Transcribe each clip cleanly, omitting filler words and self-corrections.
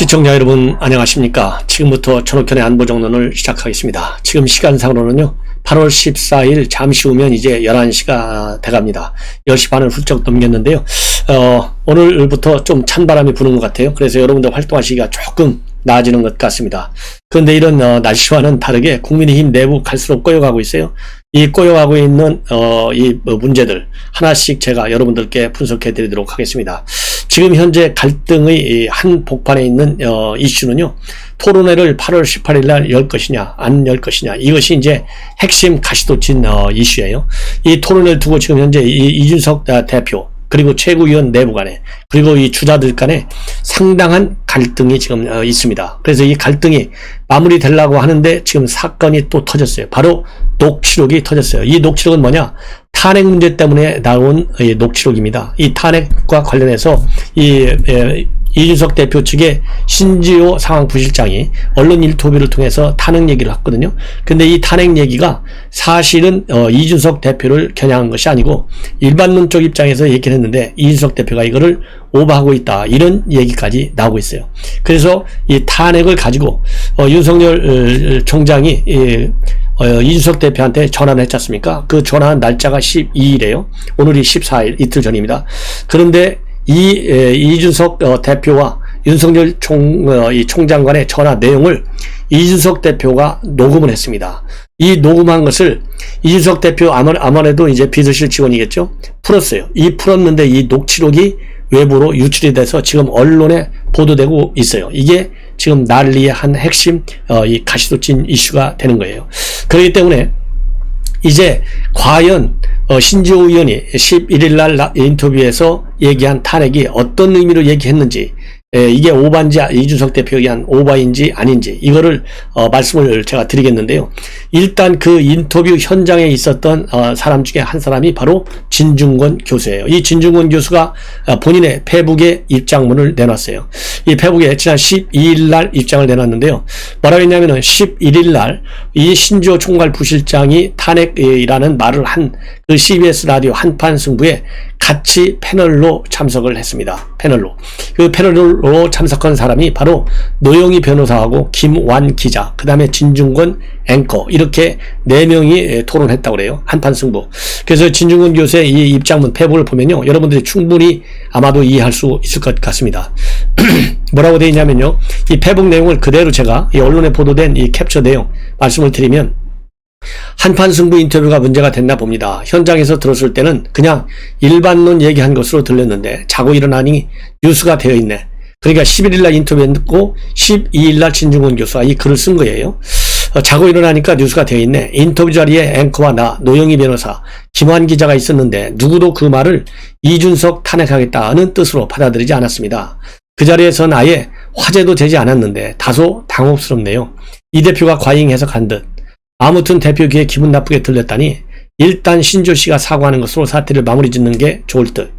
시청자 여러분 안녕하십니까. 지금부터 전옥현의 안보정론을 시작하겠습니다. 지금 시간상으로는요 8월 14일 잠시 후면 이제 11시가 돼갑니다. 10시 반을 훌쩍 넘겼는데요. 오늘부터 좀 찬바람이 부는 것 같아요. 그래서 여러분들 활동하시기가 조금 나아지는 것 같습니다. 그런데 이런 날씨와는 다르게 국민의힘 내부 갈수록 꼬여가고 있어요. 이 꼬여가고 있는 이 문제들 하나씩 제가 여러분들께 분석해 드리도록 하겠습니다. 지금 현재 갈등의 한 복판에 있는 이슈는요, 토론회를 8월 18일 날 열 것이냐 안 열 것이냐, 이것이 이제 핵심 가시돋친 이슈예요. 이 토론회를 두고 지금 현재 이준석 대표 그리고 최고위원 내부 간에 그리고 이 주자들 간에 상당한 갈등이 지금 있습니다. 그래서 이 갈등이 마무리되려고 하는데 지금 사건이 또 터졌어요. 바로 녹취록이 터졌어요. 이 녹취록은 뭐냐? 탄핵 문제 때문에 나온 녹취록입니다. 이 탄핵과 관련해서 이준석 대표 측의 신지호 상황부실장이 언론 인터뷰를 통해서 탄핵 얘기를 했거든요. 근데 이 탄핵 얘기가 사실은 이준석 대표를 겨냥한 것이 아니고 일반론 쪽 입장에서 얘기를 했는데 이준석 대표가 이거를 오버하고 있다, 이런 얘기까지 나오고 있어요. 그래서 이 탄핵을 가지고 윤석열 총장이 이준석 대표한테 전화를 했지 않습니까? 그 전화한 날짜가 12일이에요. 오늘이 14일, 이틀 전입니다. 그런데 이준석 대표와 윤석열 총장 간의 전화 내용을 이준석 대표가 녹음을 했습니다. 이 녹음한 것을 이준석 대표 아무래도 이제 비서실 직원이겠죠? 풀었어요. 풀었는데 이 녹취록이 외부로 유출이 돼서 지금 언론에 보도되고 있어요. 이게 지금 난리의 한 핵심 이 가시돋친 이슈가 되는 거예요. 그렇기 때문에 이제 과연 신지호 의원이 11일 날 인터뷰에서 얘기한 탄핵이 어떤 의미로 얘기했는지, 이게 오바인지 이준석 대표에 의한 오바인지 아닌지 이거를 말씀을 제가 드리겠는데요. 일단 그 인터뷰 현장에 있었던 사람 중에 한 사람이 바로 진중권 교수예요. 이 진중권 교수가 본인의 페북에 입장문을 내놨어요. 이 페북에 지난 12일 날 입장을 내놨는데요. 뭐라고 했냐면은 11일 날 이 신지호 총괄 부실장이 탄핵이라는 말을 한 그 CBS 라디오 한판 승부에 같이 패널로 참석을 했습니다. 그 패널로 참석한 사람이 바로 노영희 변호사하고 김완 기자, 그 다음에 진중권 앵커, 이렇게 4명이 토론했다고 그래요. 한판 승부. 그래서 진중권 교수의 이 입장문 페북을 보면요, 여러분들이 충분히 아마도 이해할 수 있을 것 같습니다. 뭐라고 되어 있냐면요, 이 페북 내용을 그대로 제가 이 언론에 보도된 이 캡처 내용 말씀을 드리면, 한판 승부 인터뷰가 문제가 됐나 봅니다. 현장에서 들었을 때는 그냥 일반론 얘기한 것으로 들렸는데 자고 일어나니 뉴스가 되어 있네. 그러니까 11일날 인터뷰했고 12일날 진중권 교수가 이 글을 쓴 거예요. 자고 일어나니까 뉴스가 되어 있네. 인터뷰 자리에 앵커와 나, 노영희 변호사, 김환 기자가 있었는데 누구도 그 말을 이준석 탄핵하겠다는 뜻으로 받아들이지 않았습니다. 그 자리에선 아예 화제도 되지 않았는데 다소 당혹스럽네요. 이 대표가 과잉 해석한 듯. 아무튼 대표 귀에 기분 나쁘게 들렸다니 일단 신조 씨가 사과하는 것으로 사태를 마무리 짓는 게 좋을 듯.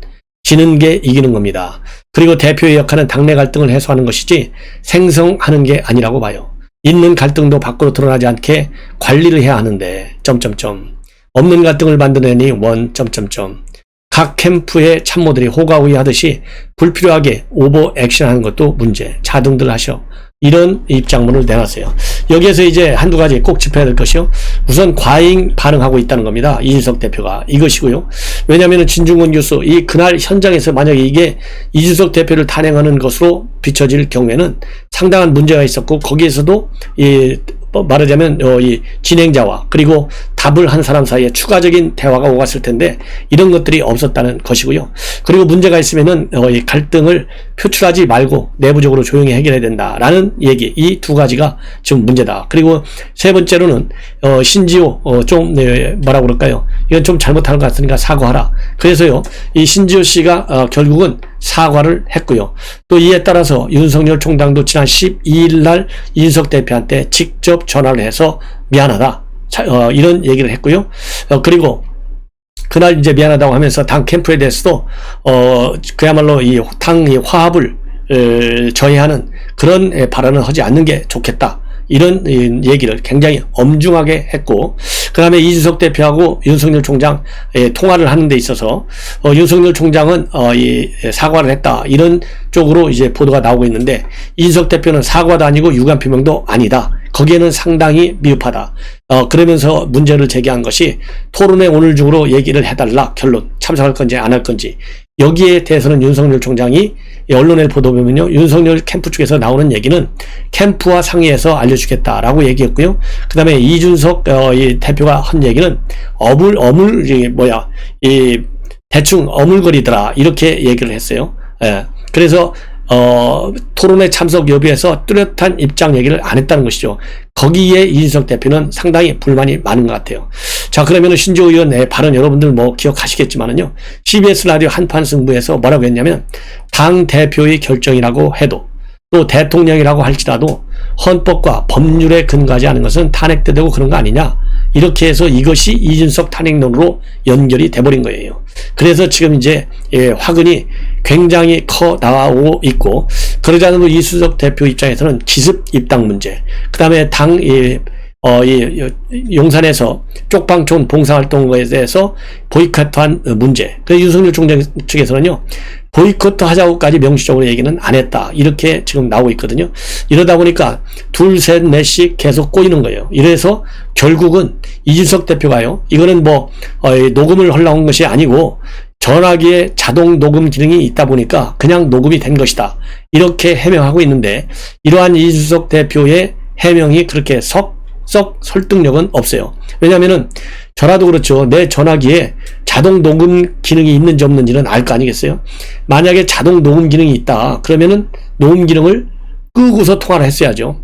지는 게 이기는 겁니다. 그리고 대표의 역할은 당내 갈등을 해소하는 것이지 생성하는 게 아니라고 봐요. 있는 갈등도 밖으로 드러나지 않게 관리를 해야 하는데 없는 갈등을 만들어내니 각 캠프의 참모들이 호가호위하듯이 불필요하게 오버 액션하는 것도 문제. 자등들 하셔. 이런 입장문을 내놨어요. 여기에서 이제 한두 가지 꼭 짚어야 될 것이요. 우선 과잉 반응하고 있다는 겁니다. 이준석 대표가. 이것이고요. 왜냐하면 진중권 교수, 그날 현장에서 만약에 이게 이준석 대표를 탄핵하는 것으로 비춰질 경우에는 상당한 문제가 있었고, 거기에서도 말하자면 이 진행자와 그리고 답을 한 사람 사이에 추가적인 대화가 오갔을 텐데 이런 것들이 없었다는 것이고요. 그리고 문제가 있으면은 이 갈등을 표출하지 말고 내부적으로 조용히 해결해야 된다라는 얘기, 이 두 가지가 지금 문제다. 그리고 세 번째로는 신지호 뭐라고 그럴까요? 이건 좀 잘못한 것 같으니까 사과하라. 그래서요, 이 신지호 씨가 결국은 사과를 했고요. 또 이에 따라서 윤석열 총장도 지난 12일 날 이준석 대표한테 직접 전화를 해서 미안하다, 이런 얘기를 했고요. 그리고 그날 이제 미안하다고 하면서 당 캠프에 대해서도 그야말로 당 화합을 저해하는 그런 발언을 하지 않는 게 좋겠다, 이런 얘기를 굉장히 엄중하게 했고, 그 다음에 이준석 대표하고 윤석열 총장 통화를 하는 데 있어서 윤석열 총장은 이 사과를 했다, 이런 쪽으로 이제 보도가 나오고 있는데, 이준석 대표는 사과도 아니고 유감 표명도 아니다, 거기에는 상당히 미흡하다. 그러면서 문제를 제기한 것이 토론회 오늘 중으로 얘기를 해달라, 결론 참석할 건지 안 할 건지. 여기에 대해서는 윤석열 총장이 언론에 보도 보면요, 윤석열 캠프 쪽에서 나오는 얘기는 캠프와 상의해서 알려주겠다라고 얘기했고요. 그 다음에 이준석 이 대표가 한 얘기는 대충 어물거리더라, 이렇게 얘기를 했어요. 예. 그래서 토론회 참석 여부에서 뚜렷한 입장 얘기를 안 했다는 것이죠. 거기에 이준석 대표는 상당히 불만이 많은 것 같아요. 자, 그러면 신조 의원의 발언 여러분들 뭐 기억하시겠지만은요, CBS 라디오 한판 승부에서 뭐라고 했냐면, 당 대표의 결정이라고 해도, 또 대통령이라고 할지라도 헌법과 법률에 근거하지 않은 것은 탄핵되고 그런 거 아니냐, 이렇게 해서 이것이 이준석 탄핵론으로 연결이 돼버린 거예요. 그래서 지금 이제 화근이 굉장히 커 나오고 있고, 그러지 않으면 이준석 대표 입장에서는 기습 입당 문제, 그 다음에 당 용산에서 쪽방촌 봉사활동에 대해서 보이콧한 문제, 그래서 윤석열 총장 측에서는요, 보이콧 하자고까지 명시적으로 얘기는 안 했다, 이렇게 지금 나오고 있거든요. 이러다 보니까 둘, 셋, 넷씩 계속 꼬이는 거예요. 이래서 결국은 이준석 대표가요, 이거는 뭐 녹음을 하려고 한 것이 아니고 전화기에 자동 녹음 기능이 있다 보니까 그냥 녹음이 된 것이다, 이렇게 해명하고 있는데, 이러한 이준석 대표의 해명이 그렇게 썩 설득력은 없어요. 왜냐면은 저라도 그렇죠. 내 전화기에 자동 녹음 기능이 있는지 없는지는 알 거 아니겠어요? 만약에 자동 녹음 기능이 있다, 그러면은 녹음 기능을 끄고서 통화를 했어야죠.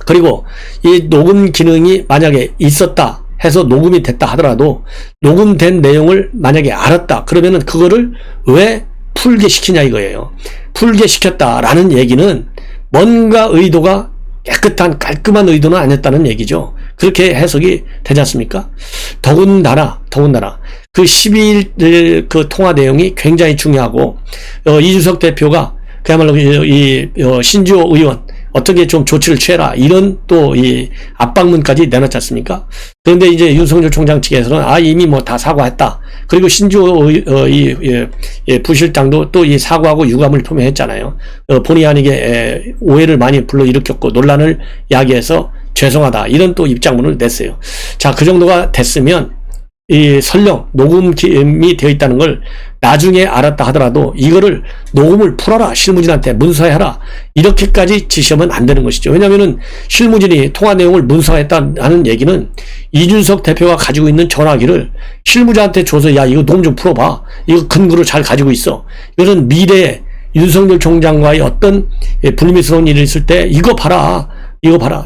그리고 이 녹음 기능이 만약에 있었다 해서 녹음이 됐다 하더라도, 녹음된 내용을 만약에 알았다 그러면은 그거를 왜 풀게 시키냐 이거예요. 풀게 시켰다라는 얘기는 뭔가 의도가 깨끗한 깔끔한 의도는 아니었다는 얘기죠. 그렇게 해석이 되지 않습니까? 더군다나 그 12일 그 통화 내용이 굉장히 중요하고, 이준석 대표가 그야말로 신주호 의원 어떻게 좀 조치를 취해라, 이런 또 이 압박문까지 내놨지 않습니까? 그런데 이제 윤석열 총장 측에서는 이미 뭐 다 사과했다. 그리고 신주호 부실장도 또 이 사과하고 유감을 표명했잖아요. 본의 아니게 오해를 많이 불러일으켰고 논란을 야기해서 죄송하다, 이런 또 입장문을 냈어요. 자, 그 정도가 됐으면 이 설령 녹음이 되어 있다는 걸 나중에 알았다 하더라도 이거를 녹음을 풀어라, 실무진한테 문서해라, 이렇게까지 지시하면 안 되는 것이죠. 왜냐면은 실무진이 통화 내용을 문서했다는 얘기는 이준석 대표가 가지고 있는 전화기를 실무자한테 줘서 야, 이거 녹음 좀 풀어봐, 이거 근거로 잘 가지고 있어, 이것은 미래에 윤석열 총장과의 어떤 불미스러운 일이 있을 때 이거 봐라,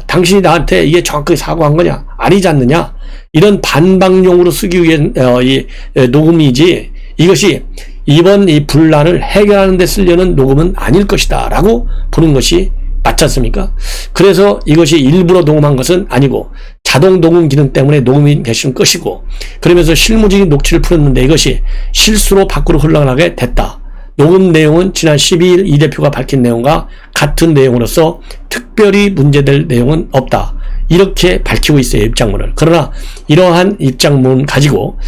당신이 나한테 이게 정확하게 사과한 거냐 아니지 않느냐, 이런 반박용으로 쓰기 위한 이 녹음이지, 이것이 이번 이 분란을 해결하는 데 쓰려는 녹음은 아닐 것이다 라고 보는 것이 맞지 않습니까? 그래서 이것이 일부러 녹음한 것은 아니고 자동 녹음 기능 때문에 녹음이 되신 것이고, 그러면서 실무적인 녹취를 풀었는데 이것이 실수로 밖으로 흘러나가게 됐다. 녹음 내용은 지난 12일 이 대표가 밝힌 내용과 같은 내용으로서 특별히 문제될 내용은 없다, 이렇게 밝히고 있어요, 입장문을. 그러나 이러한 입장문 가지고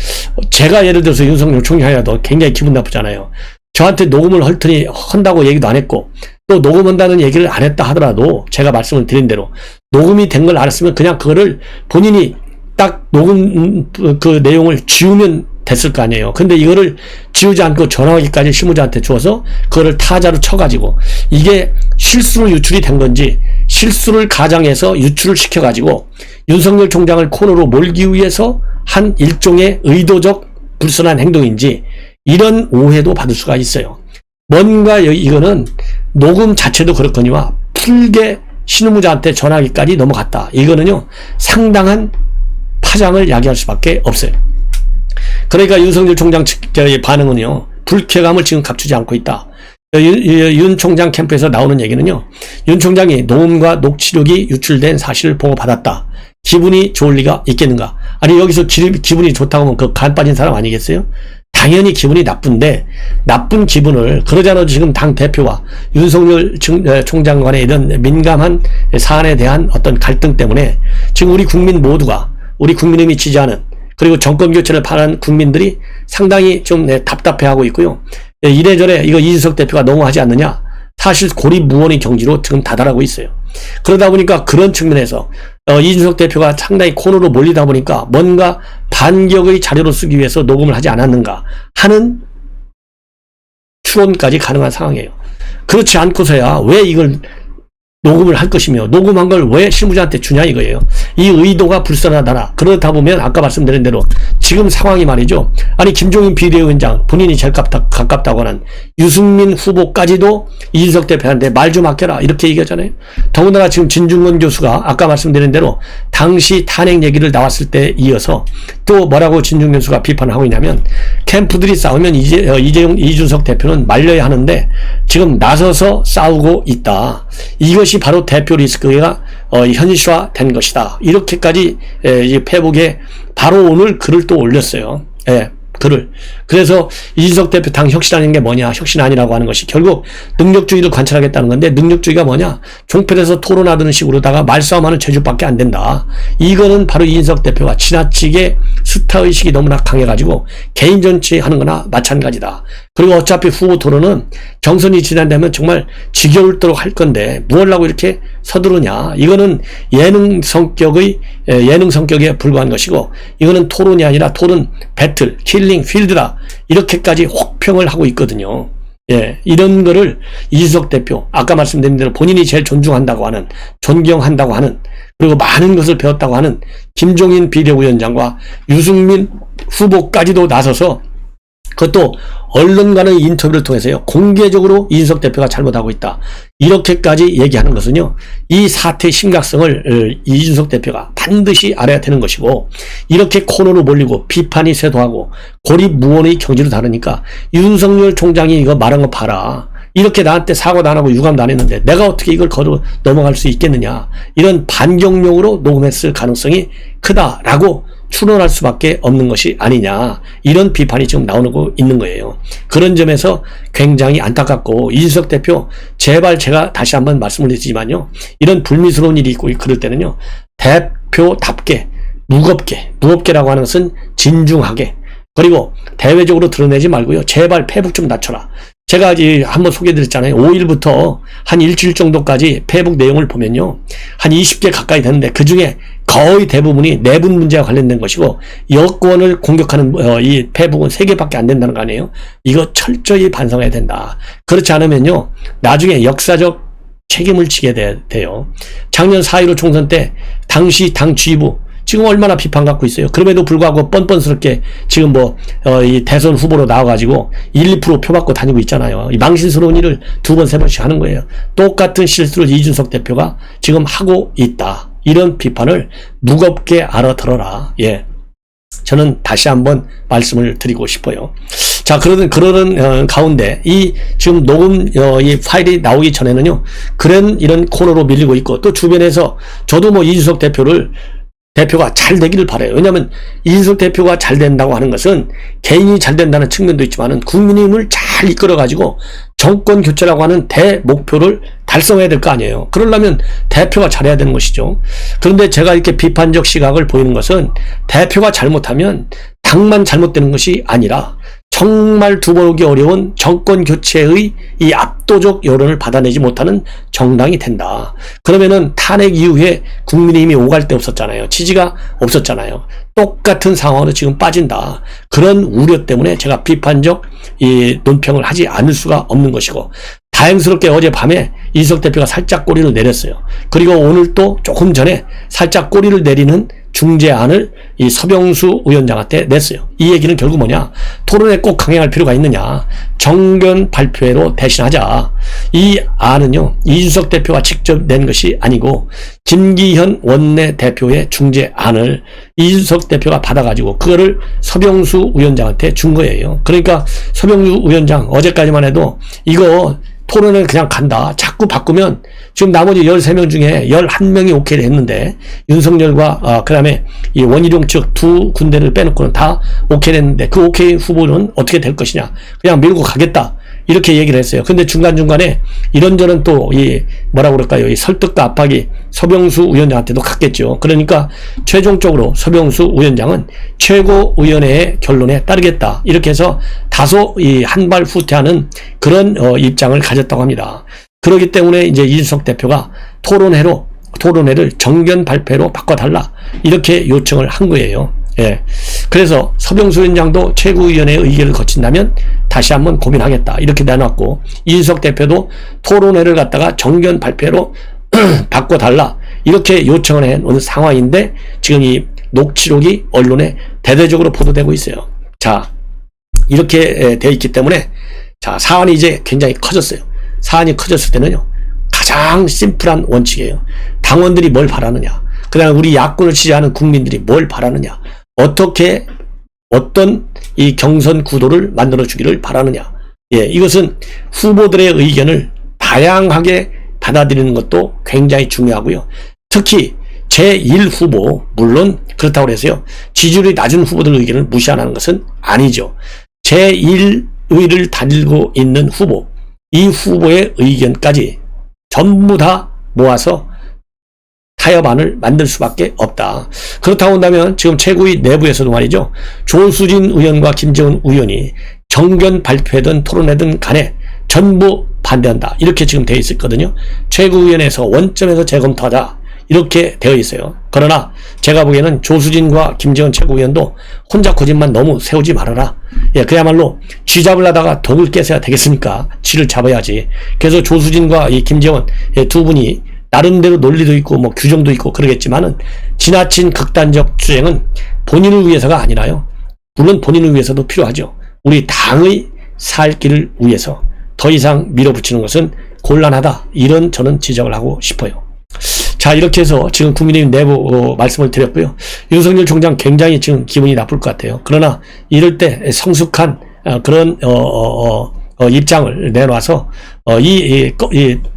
제가 예를 들어서 윤석열 총장이라도 굉장히 기분 나쁘잖아요. 저한테 녹음을 한다고 얘기도 안 했고, 또 녹음한다는 얘기를 안 했다 하더라도 제가 말씀을 드린 대로 녹음이 된 걸 알았으면 그냥 그거를 본인이 딱 녹음 그 내용을 지우면 됐을 거 아니에요. 근데 이거를 지우지 않고 전화기까지 실무자한테 주어서 그거를 타자로 쳐가지고, 이게 실수로 유출이 된 건지 실수를 가장해서 유출을 시켜가지고 윤석열 총장을 코너로 몰기 위해서 한 일종의 의도적 불순한 행동인지, 이런 오해도 받을 수가 있어요. 뭔가 이거는 녹음 자체도 그렇거니와 풀게 실무자한테 전화기까지 넘어갔다, 이거는요 상당한 파장을 야기할 수밖에 없어요. 그러니까 윤석열 총장 측의 반응은요, 불쾌감을 지금 감추지 않고 있다. 윤 총장 캠프에서 나오는 얘기는요, 윤 총장이 녹음과 녹취록이 유출된 사실을 보고받았다. 기분이 좋을 리가 있겠는가? 아니, 여기서 기분이 좋다고 하면 그 간 빠진 사람 아니겠어요? 당연히 기분이 나쁜데, 나쁜 기분을, 그러잖아도 지금 당 대표와 윤석열 총장 간의 이런 민감한 사안에 대한 어떤 갈등 때문에 지금 우리 국민 모두가, 우리 국민의힘이 지지하는, 그리고 정권 교체를 바라는 국민들이 상당히 좀 답답해하고 있고요. 이래저래 이거 이준석 대표가 너무 하지 않느냐, 사실 고립무원의 경지로 지금 다다르고 있어요. 그러다 보니까 그런 측면에서 이준석 대표가 상당히 코너로 몰리다 보니까 뭔가 반격의 자료로 쓰기 위해서 녹음을 하지 않았는가 하는 추론까지 가능한 상황이에요. 그렇지 않고서야 왜 이걸 녹음을 할 것이며, 녹음한 걸 왜 실무자한테 주냐 이거예요. 이 의도가 불선하다라. 그러다 보면 아까 말씀드린 대로 지금 상황이 말이죠. 아니, 김종인 비대위원장, 본인이 제일 가깝다고 하는 유승민 후보까지도 이준석 대표한테 말 좀 아껴라 이렇게 얘기하잖아요. 더군다나 지금 진중권 교수가 아까 말씀드린 대로 당시 탄핵 얘기를 나왔을 때 이어서 또 뭐라고 진중권 교수가 비판을 하고 있냐면, 캠프들이 싸우면 이준석 대표는 말려야 하는데 지금 나서서 싸우고 있다. 이것이 바로 대표 리스크가 현실화된 것이다. 이렇게까지 페북에 바로 오늘 글을 또 올렸어요. 글을. 그래서 이준석 대표 당 혁신하는 게 뭐냐, 혁신 아니라고 하는 것이 결국 능력주의를 관찰하겠다는 건데, 능력주의가 뭐냐, 종편에서 토론하던 식으로다가 말싸움하는 재주밖에 안 된다. 이거는 바로 이준석 대표가 지나치게 스타의식이 너무나 강해가지고 개인 정치하는 거나 마찬가지다. 그리고 어차피 후보 토론은 경선이 지난다면 정말 지겨울도록 할 건데 뭘 하고 이렇게 서두르냐. 이거는 예능 성격에 불과한 것이고, 이거는 토론이 아니라 토론 배틀, 킬링 필드다. 이렇게까지 혹평을 하고 있거든요. 이런 거를 이준석 대표, 아까 말씀드린 대로 본인이 제일 존중한다고 하는, 존경한다고 하는, 그리고 많은 것을 배웠다고 하는 김종인 비대위원장과 유승민 후보까지도 나서서, 그것도 언론과의 인터뷰를 통해서요, 공개적으로 이준석 대표가 잘못하고 있다. 이렇게까지 얘기하는 것은요, 이 사태의 심각성을 이준석 대표가 반드시 알아야 되는 것이고, 이렇게 코너로 몰리고 비판이 쇄도하고 고립무원의 경지로 다르니까 윤석열 총장이 이거 말한 거 봐라. 이렇게 나한테 사과도 안 하고 유감도 안 했는데 내가 어떻게 이걸 걸어 넘어갈 수 있겠느냐. 이런 반격용으로 녹음했을 가능성이 크다라고 추론할 수밖에 없는 것이 아니냐. 이런 비판이 지금 나오고 있는 거예요. 그런 점에서 굉장히 안타깝고, 이준석 대표 제발, 제가 다시 한번 말씀을 드리지만요, 이런 불미스러운 일이 있고 그럴 때는요, 대표답게 무겁게라고 하는 것은 진중하게, 그리고 대외적으로 드러내지 말고요, 제발 페북 좀 낮춰라. 제가 한번 소개해드렸잖아요. 5일부터 한 일주일 정도까지 페북 내용을 보면요, 한 20개 가까이 되는데 그 중에 거의 대부분이 내분 문제와 관련된 것이고, 여권을 공격하는 이 페북은 3개밖에 안 된다는 거 아니에요. 이거 철저히 반성해야 된다. 그렇지 않으면요, 나중에 역사적 책임을 지게 돼요. 작년 4.15 총선 때 당시 당 지휘부 지금 얼마나 비판 갖고 있어요. 그럼에도 불구하고 뻔뻔스럽게 지금 이 대선 후보로 나와가지고 1, 2% 표 받고 다니고 있잖아요. 이 망신스러운 일을 2번, 3번씩 하는 거예요. 똑같은 실수를 이준석 대표가 지금 하고 있다. 이런 비판을 무겁게 알아들어라. 저는 다시 한번 말씀을 드리고 싶어요. 자, 그러는 가운데 이 지금 녹음 이 파일이 나오기 전에는요, 그런 이런 코너로 밀리고 있고, 또 주변에서 저도 이준석 대표가 잘 되기를 바라요. 왜냐하면 이준석 대표가 잘 된다고 하는 것은 개인이 잘 된다는 측면도 있지만은 국민의힘을 잘 이끌어가지고 정권 교체라고 하는 대목표를 달성해야 될 거 아니에요. 그러려면 대표가 잘해야 되는 것이죠. 그런데 제가 이렇게 비판적 시각을 보이는 것은, 대표가 잘못하면 당만 잘못되는 것이 아니라 정말 두고보기 어려운 정권 교체의 이 압도적 여론을 받아내지 못하는 정당이 된다. 그러면은 탄핵 이후에 국민의힘이 오갈 데 없었잖아요. 지지가 없었잖아요. 똑같은 상황으로 지금 빠진다. 그런 우려 때문에 제가 비판적 이 논평을 하지 않을 수가 없는 것이고, 다행스럽게 어젯밤에 이준석 대표가 살짝 꼬리를 내렸어요. 그리고 오늘 또 조금 전에 살짝 꼬리를 내리는 중재안을 이 서병수 위원장한테 냈어요. 이 얘기는 결국 뭐냐, 토론에 꼭 강행할 필요가 있느냐, 정견 발표회로 대신하자. 이 안은요, 이준석 대표가 직접 낸 것이 아니고 김기현 원내대표의 중재안을 이준석 대표가 받아가지고 그거를 서병수 위원장한테 준 거예요. 그러니까 서병수 위원장 어제까지만 해도 이거 토론회는 그냥 간다. 자꾸 바꾸면 지금 나머지 13명 중에 11명이 오케이를 했는데 윤석열과 그 다음에 이 원희룡 측 두 군데를 빼놓고는 다 오케이를 했는데 그 오케이 후보는 어떻게 될 것이냐. 그냥 밀고 가겠다. 이렇게 얘기를 했어요. 근데 중간중간에 이런저런 또 이 뭐라고 그럴까요? 이 설득과 압박이 서병수 위원장한테도 갔겠죠. 그러니까 최종적으로 서병수 위원장은 최고위원회의 결론에 따르겠다. 이렇게 해서 다소 이 한 발 후퇴하는 그런 입장을 가졌다고 합니다. 그렇기 때문에 이제 이준석 대표가 토론회를 정견 발표로 바꿔달라. 이렇게 요청을 한 거예요. 예. 그래서 서병수 위원장도 최고위원회의 의결을 거친다면 다시 한번 고민하겠다. 이렇게 내놨고, 이준석 대표도 토론회를 갖다가 정견 발표로 바꿔달라. 이렇게 요청을 해놓은 상황인데, 지금 이 녹취록이 언론에 대대적으로 보도되고 있어요. 자, 이렇게 되어 있기 때문에, 자, 사안이 이제 굉장히 커졌어요. 사안이 커졌을 때는요, 가장 심플한 원칙이에요. 당원들이 뭘 바라느냐. 그 다음에 우리 야권을 지지하는 국민들이 뭘 바라느냐. 어떤 이 경선 구도를 만들어주기를 바라느냐. 예, 이것은 후보들의 의견을 다양하게 받아들이는 것도 굉장히 중요하고요. 특히 제1후보, 물론 그렇다고 해서요, 지지율이 낮은 후보들 의견을 무시하는 것은 아니죠. 제1위를 달고 있는 후보, 이 후보의 의견까지 전부 다 모아서 타협안을 만들 수밖에 없다. 그렇다고 한다면 지금 최고위 내부에서도 말이죠. 조수진 의원과 김재원 의원이 정견 발표든 토론회든 간에 전부 반대한다. 이렇게 지금 되어 있었거든요. 최고위원회에서 원점에서 재검토하자. 이렇게 되어 있어요. 그러나 제가 보기에는 조수진과 김재원 최고위원도 혼자 거짓말 너무 세우지 말아라. 예, 그야말로 쥐 잡으려다가 덕을 깨서야 되겠습니까? 쥐를 잡아야지. 그래서 조수진과 이 김재원 두 분이 나름대로 논리도 있고 뭐 규정도 있고 그러겠지만은 지나친 극단적 주장은 본인을 위해서가 아니라요. 물론 본인을 위해서도 필요하죠. 우리 당의 살 길을 위해서 더 이상 밀어붙이는 것은 곤란하다. 이런 저는 지적을 하고 싶어요. 자, 이렇게 해서 지금 국민의힘 내부 말씀을 드렸고요. 윤석열 총장 굉장히 지금 기분이 나쁠 것 같아요. 그러나 이럴 때 성숙한 그런 입장을 내놔서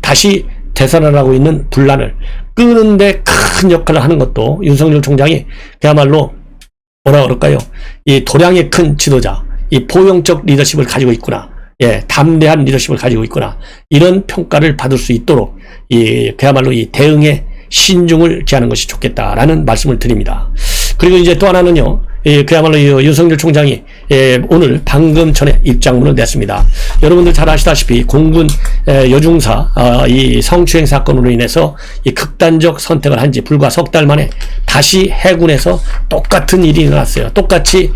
다시 대선을 하고 있는 분란을 끄는데 큰 역할을 하는 것도 윤석열 총장이 그야말로 뭐라 그럴까요? 이 도량이 큰 지도자, 이 포용적 리더십을 가지고 있구나. 예, 담대한 리더십을 가지고 있구나. 이런 평가를 받을 수 있도록 그야말로 이 대응에 신중을 기하는 것이 좋겠다라는 말씀을 드립니다. 그리고 이제 또 하나는요. 그야말로 윤석열 총장이 오늘 방금 전에 입장문을 냈습니다. 여러분들 잘 아시다시피 공군 여중사 이 성추행 사건으로 인해서 이 극단적 선택을 한 지 불과 석 달 만에 다시 해군에서 똑같은 일이 일어났어요. 똑같이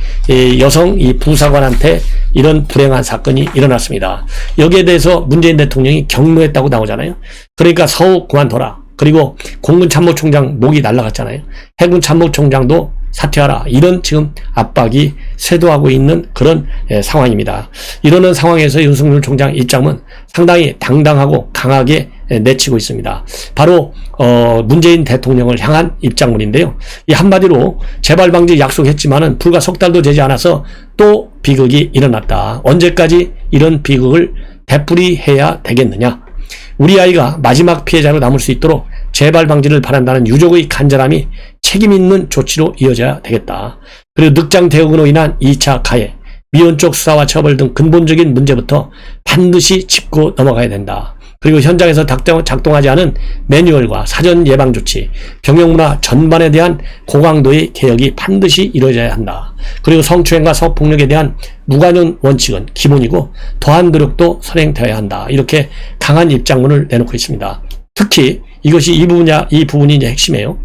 여성 이 부사관한테 이런 불행한 사건이 일어났습니다. 여기에 대해서 문재인 대통령이 격노했다고 나오잖아요. 그러니까 서욱 그만둬라. 그리고 공군 참모총장 목이 날아갔잖아요. 해군 참모총장도 사퇴하라. 이런 지금 압박이 쇄도하고 있는 그런 상황입니다. 이러는 상황에서 윤석열 총장 입장은 상당히 당당하고 강하게 내치고 있습니다. 바로 문재인 대통령을 향한 입장문인데요. 이 한마디로 재발 방지 약속했지만은 불과 석 달도 되지 않아서 또 비극이 일어났다. 언제까지 이런 비극을 되풀이해야 되겠느냐? 우리 아이가 마지막 피해자로 남을 수 있도록 재발 방지를 바란다는 유족의 간절함이 책임 있는 조치로 이어져야 되겠다. 그리고 늑장 대응으로 인한 2차 가해, 미온적 수사와 처벌 등 근본적인 문제부터 반드시 짚고 넘어가야 된다. 그리고 현장에서 작동하지 않은 매뉴얼과 사전 예방 조치, 병역문화 전반에 대한 고강도의 개혁이 반드시 이루어져야 한다. 그리고 성추행과 성폭력에 대한 무관용 원칙은 기본이고 더한 노력도 선행되어야 한다. 이렇게 강한 입장문을 내놓고 있습니다. 특히 이것이 이 부분이 이제 핵심이에요.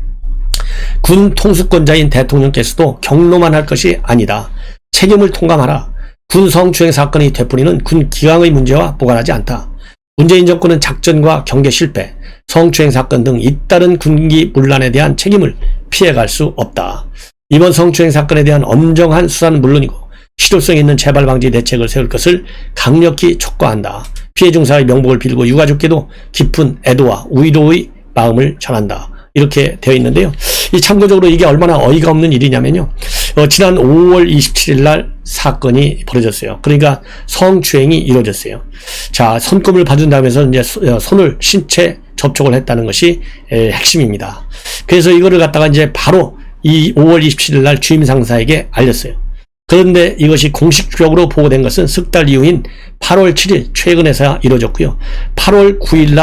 군 통수권자인 대통령께서도 경로만 할 것이 아니다. 책임을 통감하라. 군 성추행 사건이 되풀이는 군 기강의 문제와 무관하지 않다. 문재인 정권은 작전과 경계 실패, 성추행 사건 등 잇따른 군기 문란에 대한 책임을 피해갈 수 없다. 이번 성추행 사건에 대한 엄정한 수사는 물론이고 실효성 있는 재발 방지 대책을 세울 것을 강력히 촉구한다. 피해 중사의 명복을 빌고 유가족께도 깊은 애도와 위로의 마음을 전한다. 이렇게 되어 있는데요. 이 참고적으로 이게 얼마나 어이가 없는 일이냐면요. 지난 5월 27일 날 사건이 벌어졌어요. 그러니까 성추행이 이루어졌어요. 자, 손금을 봐준 다음에서 이제 손을 신체 접촉을 했다는 것이 핵심입니다. 그래서 이거를 갖다가 이제 바로 이 5월 27일 날 주임 상사에게 알렸어요. 그런데 이것이 공식적으로 보고된 것은 석 달 이후인 8월 7일 최근에서야 이루어졌고요. 8월 9일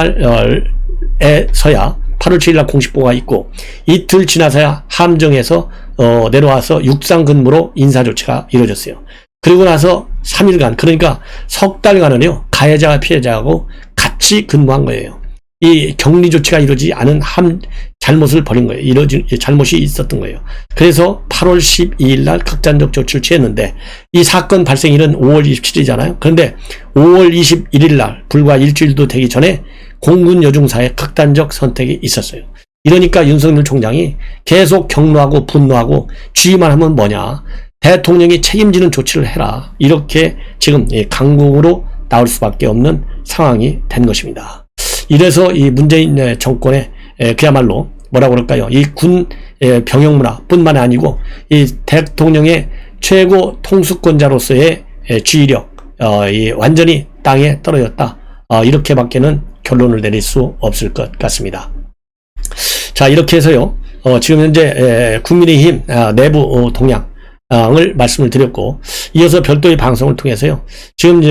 날에서야 8월 7일 날 공식 보고가 있고 이틀 지나서야 함정에서 내려와서 육상 근무로 인사조치가 이루어졌어요. 그리고 나서 3일간 그러니까 석 달간은요 가해자와 피해자하고 같이 근무한 거예요. 이 격리 조치가 이루어지지 않은 잘못을 벌인 거예요. 잘못이 있었던 거예요. 그래서 8월 12일 날 극단적 조치를 취했는데 이 사건 발생일은 5월 27일이잖아요. 그런데 5월 21일 날 불과 일주일도 되기 전에 공군 여중사의 극단적 선택이 있었어요. 이러니까 윤석열 총장이 계속 격노하고 분노하고 주의만 하면 뭐냐. 대통령이 책임지는 조치를 해라. 이렇게 지금 강국으로 나올 수밖에 없는 상황이 된 것입니다. 이래서 이 문재인 정권의 그야말로 뭐라 그럴까요? 이 군 병영 문화뿐만 아니고 이 대통령의 최고 통수권자로서의 지휘력 완전히 땅에 떨어졌다. 이렇게밖에는 결론을 내릴 수 없을 것 같습니다. 자, 이렇게 해서요. 지금 현재 국민의힘 내부 동향을 말씀을 드렸고 이어서 별도의 방송을 통해서요. 지금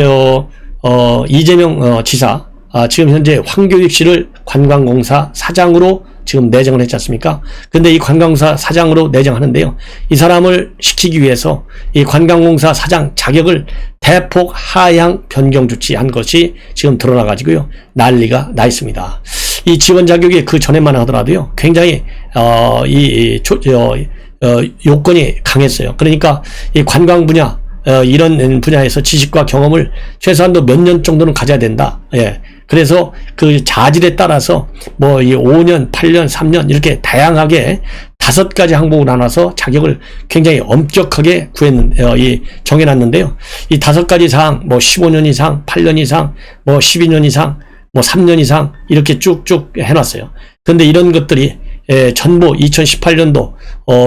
이재명 지사 지금 현재 황교익 씨를 관광공사 사장으로 지금 내정을 했지 않습니까? 근데 이 관광공사 사장으로 내정하는데요. 이 사람을 시키기 위해서 이 관광공사 사장 자격을 대폭 하향 변경 조치한 것이 지금 드러나가지고요. 난리가 나 있습니다. 이 지원 자격이 그 전에만 하더라도요. 굉장히, 요건이 강했어요. 그러니까 이 관광 분야, 이런 분야에서 지식과 경험을 최소한도 몇 년 정도는 가져야 된다. 예. 그래서 그 자질에 따라서 뭐 이 5년, 8년, 3년 이렇게 다양하게 5가지 항목으로 나눠서 자격을 굉장히 엄격하게 정해놨는데요. 이 5가지 사항, 뭐 15년 이상, 8년 이상, 뭐 12년 이상, 뭐 3년 이상 이렇게 쭉쭉 해놨어요. 근데 이런 것들이 전부 2018년도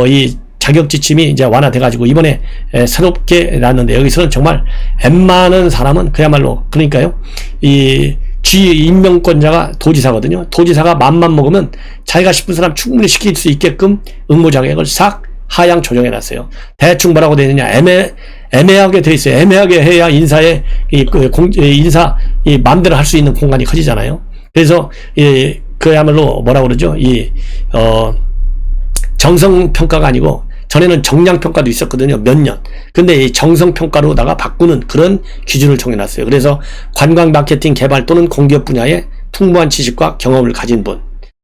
이 자격 지침이 이제 완화돼가지고 이번에 새롭게 났는데 여기서는 정말 웬만한 사람은 그야말로 그러니까요. 이 임명권자가 도지사거든요. 도지사가 맘만 먹으면 자기가 싶은 사람 충분히 시킬 수 있게끔 응모 자격을 싹 하향 조정해놨어요. 대충 뭐라고 되어 있느냐. 애매하게 되어 있어요. 애매하게 해야 인사의 인사 마음대로 할 수 있는 공간이 커지잖아요. 그래서 그야말로 뭐라고 그러죠. 정성평가가 아니고 전에는 정량평가도 있었거든요. 몇 년. 근데 이 정성평가로다가 바꾸는 그런 기준을 정해놨어요. 그래서 관광 마케팅 개발 또는 공기업 분야에 풍부한 지식과 경험을 가진 분,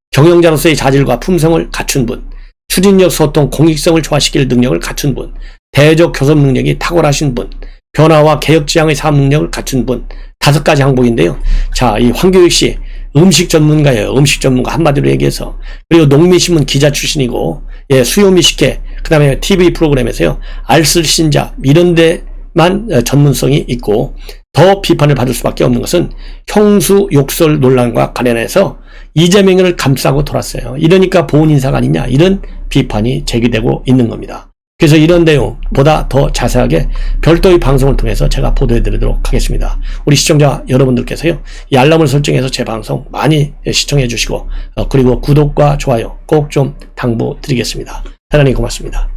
경영자로서의 자질과 품성을 갖춘 분, 추진력, 소통, 공익성을 조화시킬 능력을 갖춘 분, 대적 교섭 능력이 탁월하신 분, 변화와 개혁 지향의 사업 능력을 갖춘 분, 5가지 항목인데요. 자, 이 황교익 씨 음식 전문가예요. 음식 전문가 한마디로 얘기해서. 그리고 농민신문 기자 출신이고, 수요미식회, 그 다음에 TV 프로그램에서요. 알쓸신잡 이런 데만 전문성이 있고 더 비판을 받을 수밖에 없는 것은 형수 욕설 논란과 관련해서 이재명을 감싸고 돌았어요. 이러니까 보훈 인사가 아니냐 이런 비판이 제기되고 있는 겁니다. 그래서 이런 내용보다 더 자세하게 별도의 방송을 통해서 제가 보도해 드리도록 하겠습니다. 우리 시청자 여러분들께서요. 이 알람을 설정해서 제 방송 많이 시청해 주시고 그리고 구독과 좋아요 꼭 좀 당부드리겠습니다. 대단히 고맙습니다.